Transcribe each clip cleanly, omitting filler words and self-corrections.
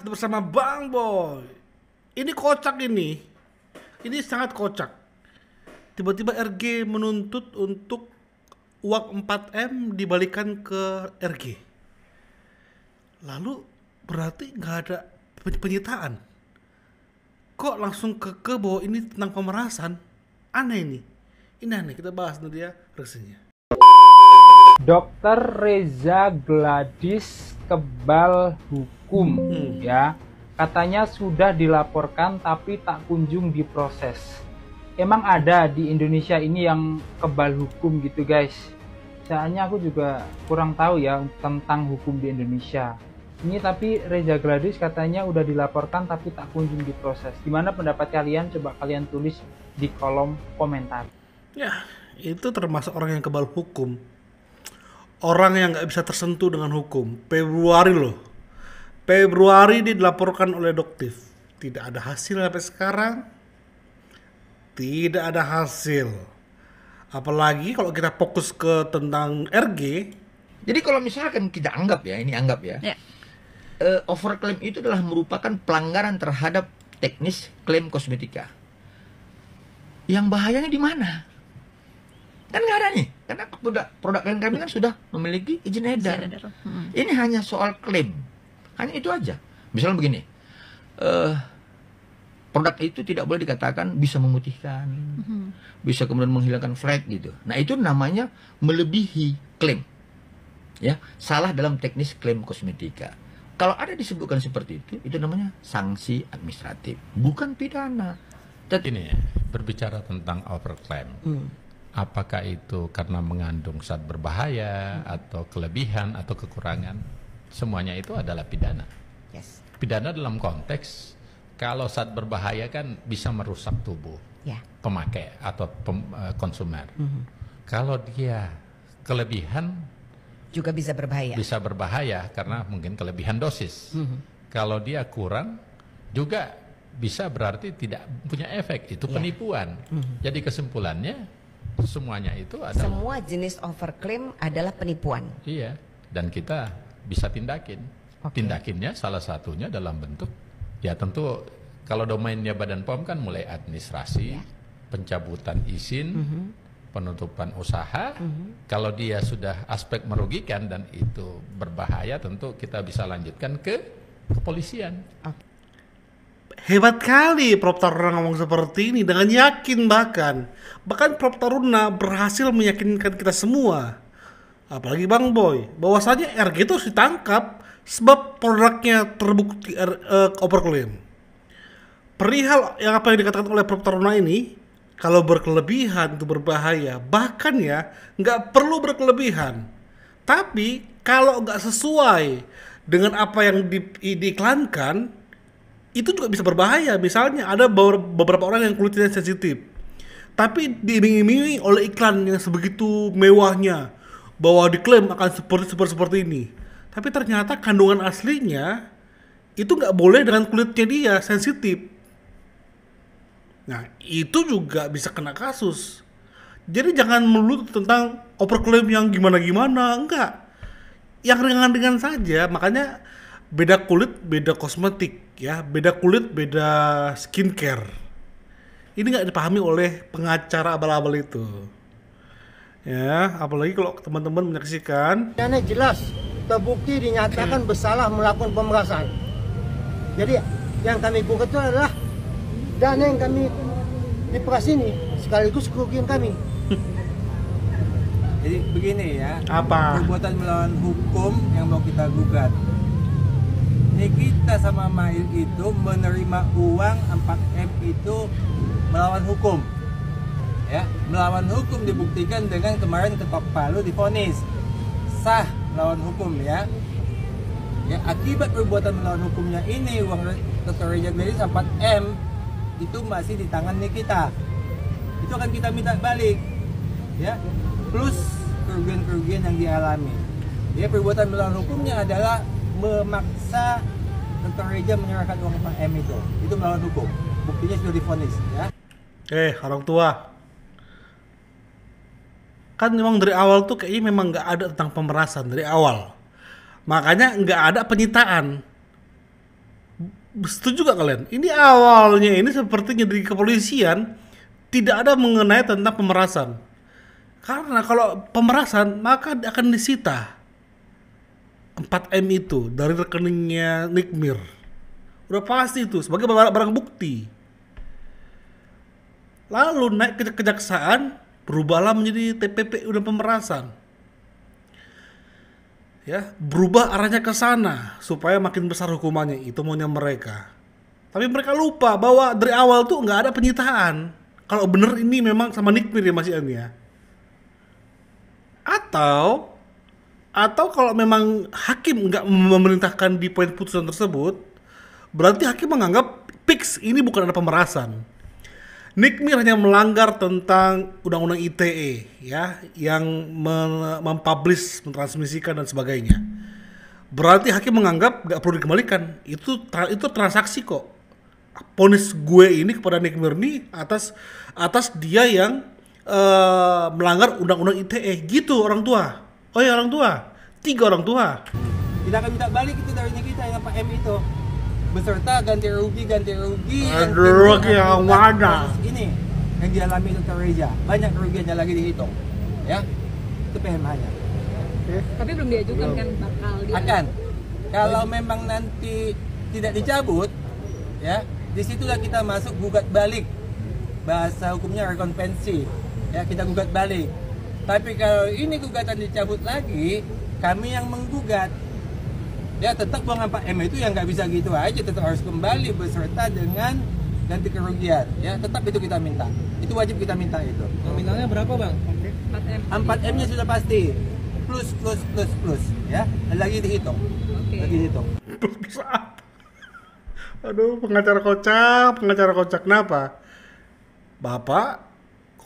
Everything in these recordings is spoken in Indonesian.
bersama Bang Boy. Ini kocak ini. Ini sangat kocak. Tiba-tiba RG menuntut untuk uang 4M dibalikan ke RG. Lalu berarti nggak ada penyitaan. Kok langsung ke bahwa ini tentang pemerasan? Aneh ini. Ini aneh, kita bahas nanti ya reaksinya. Dokter Reza Gladys kebal hukum ya. Katanya sudah dilaporkan tapi tak kunjung diproses. Emang ada di Indonesia ini yang kebal hukum gitu guys? Soalnya aku juga kurang tahu ya tentang hukum di Indonesia. Ini tapi Reza Gladys katanya udah dilaporkan tapi tak kunjung diproses. Gimana pendapat kalian? Coba kalian tulis di kolom komentar. Ya, itu termasuk orang yang kebal hukum. Orang yang nggak bisa tersentuh dengan hukum. Februari loh. Februari dilaporkan oleh Doktif. Tidak ada hasil sampai sekarang. Tidak ada hasil. Apalagi kalau kita fokus ke tentang RG. Jadi kalau misalkan kita anggap ya, ini anggap ya, overclaim itu adalah merupakan pelanggaran terhadap teknis klaim kosmetika. Yang bahayanya di mana? Kan nggak ada nih, karena produk klien kami kan sudah memiliki izin edar. Ini hanya soal klaim, hanya itu aja. Misalnya begini, produk itu tidak boleh dikatakan bisa memutihkan, bisa kemudian menghilangkan flek gitu. Nah itu namanya melebihi klaim, ya salah dalam teknis klaim kosmetika. Kalau ada disebutkan seperti itu namanya sanksi administratif, bukan pidana. Ini berbicara tentang overclaim. Apakah itu karena mengandung zat berbahaya atau kelebihan atau kekurangan? Semuanya itu adalah pidana. Yes. Pidana dalam konteks kalau zat berbahaya kan bisa merusak tubuh pemakai atau konsumer. Kalau dia kelebihan Juga bisa berbahaya. bisa berbahaya karena mungkin kelebihan dosis. Kalau dia kurang juga bisa berarti tidak punya efek, itu penipuan. Jadi kesimpulannya semuanya itu adalah Semua jenis overclaim adalah penipuan. iya, dan kita bisa tindakin. Tindakinnya salah satunya dalam bentuk ya tentu kalau domainnya Badan POM kan mulai administrasi, pencabutan izin, penutupan usaha. Kalau dia sudah aspek merugikan dan itu berbahaya, tentu kita bisa lanjutkan ke kepolisian. Hebat kali Prof Taruna ngomong seperti ini dengan yakin bahkan Prof Taruna berhasil meyakinkan kita semua, apalagi Bang Boy, bahwasanya RG itu harus ditangkap sebab produknya terbukti overclaim. Perihal yang apa yang dikatakan oleh Prof Taruna ini, kalau berkelebihan itu berbahaya, bahkan ya nggak perlu berkelebihan, tapi kalau nggak sesuai dengan apa yang diiklankan itu juga bisa berbahaya. Misalnya ada beberapa orang yang kulitnya sensitif, tapi diiming-imingi oleh iklan yang sebegitu mewahnya bahwa diklaim akan seperti ini, tapi ternyata kandungan aslinya itu nggak boleh dengan kulitnya dia sensitif. Nah itu juga bisa kena kasus. Jadi jangan melulu tentang overclaim yang gimana-gimana, enggak, yang ringan-ringan saja. Makanya beda kulit beda kosmetik ya, beda kulit beda skincare. Ini nggak dipahami oleh pengacara abal-abal itu ya, apalagi kalau teman-teman menyaksikan. Dana jelas terbukti dinyatakan bersalah melakukan pemerasan. Jadi yang kami gugat itu adalah dana yang kami diperas ini sekaligus kerugian kami. Jadi begini ya, Apa? perbuatan melawan hukum yang mau kita gugat. Nikita sama Mail itu menerima uang 4M itu melawan hukum. Ya, melawan hukum dibuktikan dengan kemarin Ketok Palu divonis sah melawan hukum ya. Ya, akibat perbuatan melawan hukumnya ini uang Dr. Reza Gladys 4M itu masih di tangan Nikita. Itu akan kita minta balik. Ya, plus kerugian-kerugian yang dialami. Ya, perbuatan melawan hukumnya adalah memaksa Dr. Reza menyerahkan uang 4M itu melawan hukum. Buktinya sudah divonis ya. Orang tua, kan memang dari awal tuh kayaknya memang nggak ada tentang pemerasan dari awal, makanya nggak ada penyitaan. Setuju gak kalian? Ini awalnya ini sepertinya di kepolisian tidak ada mengenai tentang pemerasan. Karena kalau pemerasan maka akan disita 4M itu dari rekeningnya Nikmir. Udah pasti itu sebagai barang bukti. Lalu naik ke kejaksaan, berubahlah menjadi TPP udah pemerasan. Ya, berubah arahnya ke sana supaya makin besar hukumannya, itu maunya mereka. Tapi mereka lupa bahwa dari awal tuh nggak ada penyitaan. Kalau bener ini memang sama Nikmir ya Mas Ian ya. Atau kalau memang hakim nggak memerintahkan di poin putusan tersebut, berarti hakim menganggap fix ini bukan ada pemerasan. Nikmir hanya melanggar tentang undang-undang ITE ya, yang mempublish, mentransmisikan dan sebagainya. Berarti hakim menganggap nggak perlu dikembalikan. Itu transaksi kok. Vonis gue ini kepada Nikmir ini atas dia yang melanggar undang-undang ITE gitu orang tua. Oh ya orang tua, 3 orang tua. Tidak akan minta balik itu dari kita yang 4M itu. Beserta ganti rugi yang mana ini yang dialami Dr. Reza, banyak kerugiannya lagi dihitung ya, itu PMH-nya. Tapi belum diajukan kan bakal akan kalau memang nanti tidak dicabut ya, disitulah kita masuk gugat balik, bahasa hukumnya rekonvensi ya, kita gugat balik. Tapi kalau ini gugatan dicabut lagi, kami yang menggugat ya, tetap buang 4M itu yang nggak bisa gitu aja, tetap harus kembali beserta dengan ganti kerugian ya, tetap itu kita minta, itu wajib kita minta itu. Nominalnya berapa bang? 4M nya sudah pasti plus ya, lagi dihitung. Lagi dihitung. Aduh, pengacara kocak kenapa? Bapak,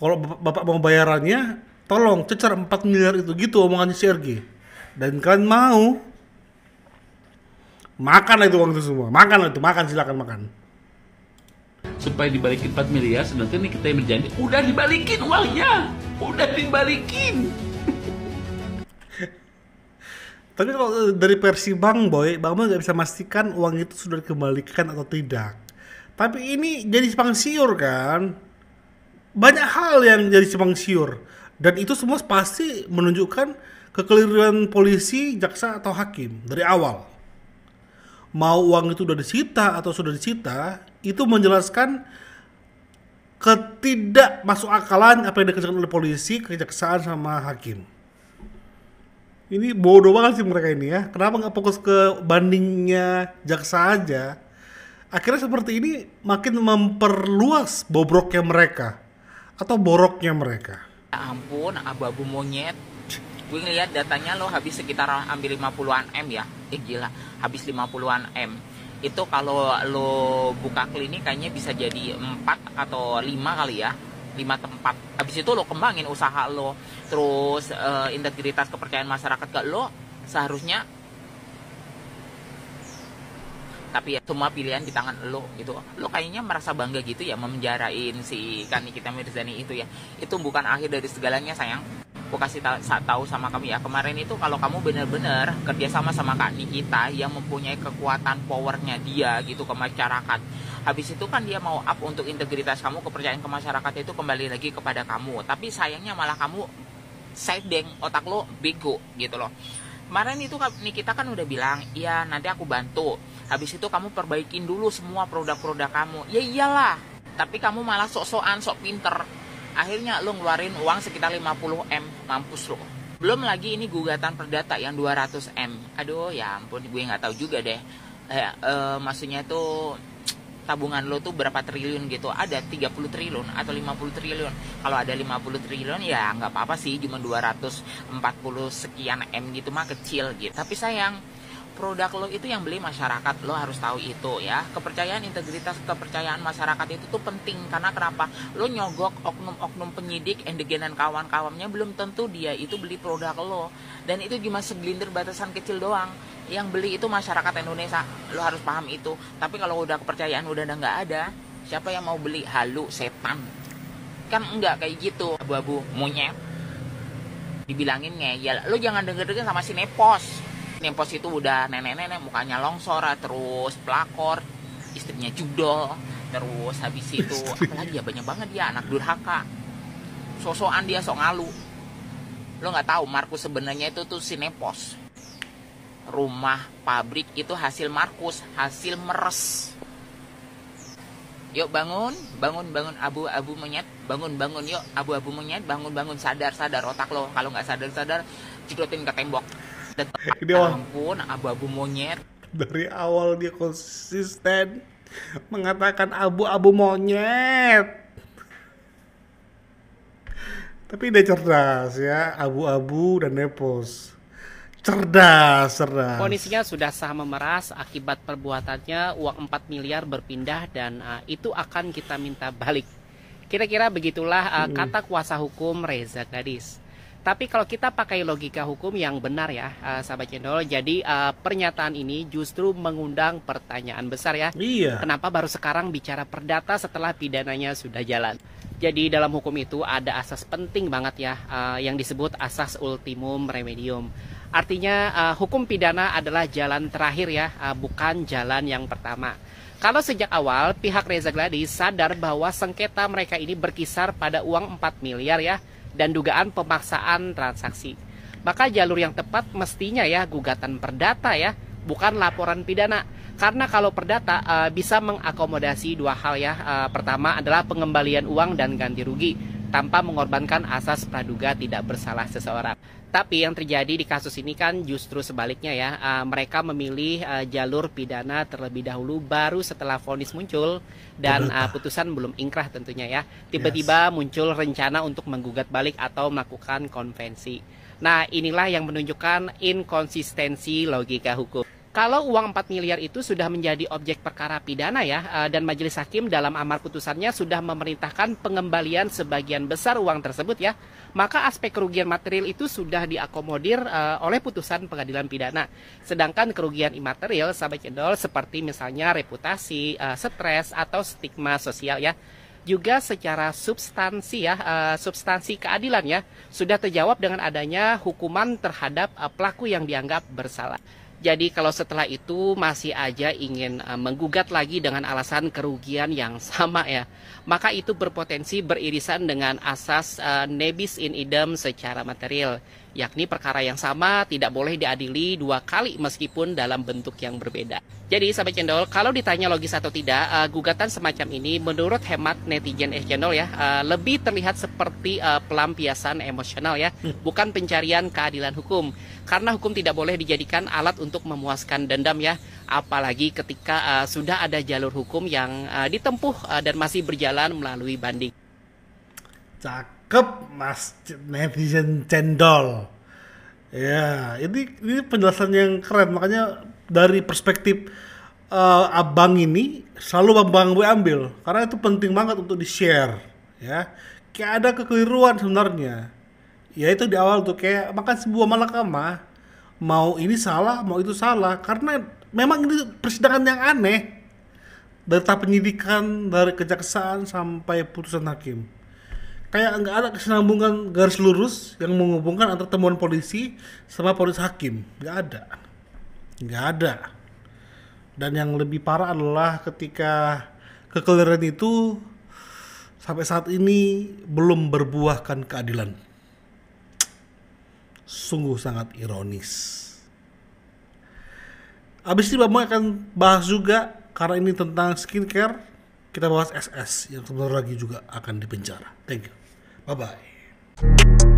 kalau bapak mau bayarannya tolong cecer 4 miliar itu, gitu omongannya CRG. Dan kalian mau makan itu uang itu semua, makan silakan makan. Supaya dibalikin 4 miliar, sedangkan ini kita yang berjanji udah dibalikin uangnya, udah dibalikin. Tapi kalau dari versi Bang Boy nggak bisa memastikan uang itu sudah dikembalikan atau tidak. Tapi ini jadi simpang siur kan, banyak hal yang jadi simpang siur, dan itu semua pasti menunjukkan kekeliruan polisi, jaksa atau hakim dari awal. Mau uang itu udah disita atau sudah disita, itu menjelaskan ketidak masuk akalan apa yang dikerjakan oleh polisi, kejaksaan sama hakim. Ini bodoh banget sih mereka ini ya. Kenapa nggak fokus ke bandingnya jaksa aja? Akhirnya seperti ini makin memperluas bobroknya mereka atau boroknya mereka. Ya ampun, abu-abu monyet. Gue ngeliat datanya lo habis sekitar hampir 50-an M ya. Gila, habis 50-an M. Itu kalau lo buka klinik kayaknya bisa jadi 4 atau 5 kali ya. 5 tempat. Habis itu lo kembangin usaha lo. Terus integritas kepercayaan masyarakat ke lo seharusnya. Tapi ya semua pilihan di tangan lo gitu. Lo kayaknya merasa bangga gitu ya memenjarain si Nikita Mirzani itu ya. Itu bukan akhir dari segalanya sayang. Aku kasih tahu sama kamu ya, kemarin itu kalau kamu benar-benar kerjasama sama Kak Nikita yang mempunyai kekuatan powernya dia gitu ke masyarakat, habis itu kan dia mau up untuk integritas kamu, kepercayaan ke masyarakat itu kembali lagi kepada kamu. Tapi sayangnya malah kamu sideng, otak lo bego gitu loh. Kemarin itu Kak Nikita kan udah bilang, iya nanti aku bantu, habis itu kamu perbaikin dulu semua produk-produk kamu. Ya iyalah, tapi kamu malah sok-sokan, sok pinter. Akhirnya lo ngeluarin uang sekitar 50M, mampus lo. Belum lagi ini gugatan perdata yang 200M. Aduh ya ampun, gue nggak tahu juga deh. Maksudnya itu tabungan lo tuh berapa triliun gitu. Ada 30 triliun atau 50 triliun. Kalau ada 50 triliun ya nggak apa-apa sih, cuma 240 sekian M gitu mah kecil gitu. Tapi sayang, produk lo itu yang beli masyarakat, lo harus tahu itu ya. Kepercayaan, integritas, kepercayaan masyarakat itu tuh penting. Karena kenapa? Lo nyogok oknum-oknum penyidik, endegen dan kawan-kawannya, belum tentu dia itu beli produk lo. Dan itu cuma segelintir batasan kecil doang. Yang beli itu masyarakat Indonesia, lo harus paham itu. Tapi kalau udah kepercayaan udah nggak ada, siapa yang mau beli? Halu, setan. Kan enggak kayak gitu, abu-abu monyet. Dibilangin ngeyel, lo jangan denger-denger sama si Nepos. Nepos itu udah nenek-nenek, mukanya longsor, terus pelakor, istrinya judol, terus habis itu apalagi ya, banyak banget dia anak durhaka, sosokan dia sok ngalu. Lo nggak tahu Markus sebenarnya itu tuh Sinepos, rumah pabrik itu hasil Markus, hasil meres. Yuk bangun abu-abu monyet, bangun yuk abu-abu monyet, bangun sadar otak lo, kalau nggak sadar cedotin ke tembok. Dan ampun abu-abu monyet. Dari awal dia konsisten mengatakan abu-abu monyet, tapi dia cerdas ya, abu-abu dan Nepos. Cerdas. Kondisinya sudah sah memeras, akibat perbuatannya uang 4 miliar berpindah dan itu akan kita minta balik. Kira-kira begitulah kata kuasa hukum Reza Gladys. Tapi kalau kita pakai logika hukum yang benar ya, sahabat channel, jadi pernyataan ini justru mengundang pertanyaan besar ya. Iya. Kenapa baru sekarang bicara perdata setelah pidananya sudah jalan? Jadi dalam hukum itu ada asas penting banget ya, yang disebut asas ultimum remedium. Artinya hukum pidana adalah jalan terakhir ya, bukan jalan yang pertama. Kalau sejak awal pihak Reza Gladys sadar bahwa sengketa mereka ini berkisar pada uang 4 miliar ya, dan dugaan pemaksaan transaksi, maka jalur yang tepat mestinya ya gugatan perdata ya, bukan laporan pidana. Karena kalau perdata bisa mengakomodasi dua hal ya. Pertama adalah pengembalian uang dan ganti rugi tanpa mengorbankan asas praduga tidak bersalah seseorang. Tapi yang terjadi di kasus ini kan justru sebaliknya ya. Mereka memilih jalur pidana terlebih dahulu, baru setelah vonis muncul dan putusan belum ingkrah tentunya ya, tiba-tiba muncul rencana untuk menggugat balik atau melakukan konvensi. Nah inilah yang menunjukkan inkonsistensi logika hukum. Kalau uang 4 miliar itu sudah menjadi objek perkara pidana ya, dan majelis hakim dalam amar putusannya sudah memerintahkan pengembalian sebagian besar uang tersebut ya, maka aspek kerugian material itu sudah diakomodir oleh putusan pengadilan pidana. Sedangkan kerugian imaterial sahabat cendol seperti misalnya reputasi, stres atau stigma sosial ya, juga secara substansi ya, substansi keadilan ya, sudah terjawab dengan adanya hukuman terhadap pelaku yang dianggap bersalah. Jadi kalau setelah itu masih aja ingin menggugat lagi dengan alasan kerugian yang sama ya, maka itu berpotensi beririsan dengan asas nebis in idem secara material, yakni perkara yang sama tidak boleh diadili dua kali meskipun dalam bentuk yang berbeda. Jadi sahabat cendol, kalau ditanya logis atau tidak, gugatan semacam ini menurut hemat netizen cendol ya, lebih terlihat seperti pelampiasan emosional ya, bukan pencarian keadilan hukum. Karena hukum tidak boleh dijadikan alat untuk memuaskan dendam ya, apalagi ketika sudah ada jalur hukum yang ditempuh dan masih berjalan melalui banding. Cakep mas netizen cendol. Ya, ini penjelasan yang keren. Makanya dari perspektif abang ini selalu abang gue ambil, karena itu penting banget untuk di-share ya. Kayak ada kekeliruan sebenarnya. Ya itu di awal tuh kayak makan sebuah malakama, mau ini salah, mau itu salah, karena memang ini persidangan yang aneh. Dari tahap penyidikan, dari kejaksaan sampai putusan hakim. Kayak nggak ada kesinambungan garis lurus yang menghubungkan antara temuan polisi sama ponis hakim. Nggak ada. Dan yang lebih parah adalah ketika kekeliruan itu sampai saat ini belum berbuahkan keadilan. Sungguh sangat ironis. Abis ini Bang akan bahas juga, karena ini tentang skincare, kita bahas SS yang sebentar lagi juga akan dipenjara. Thank you. Bye-bye.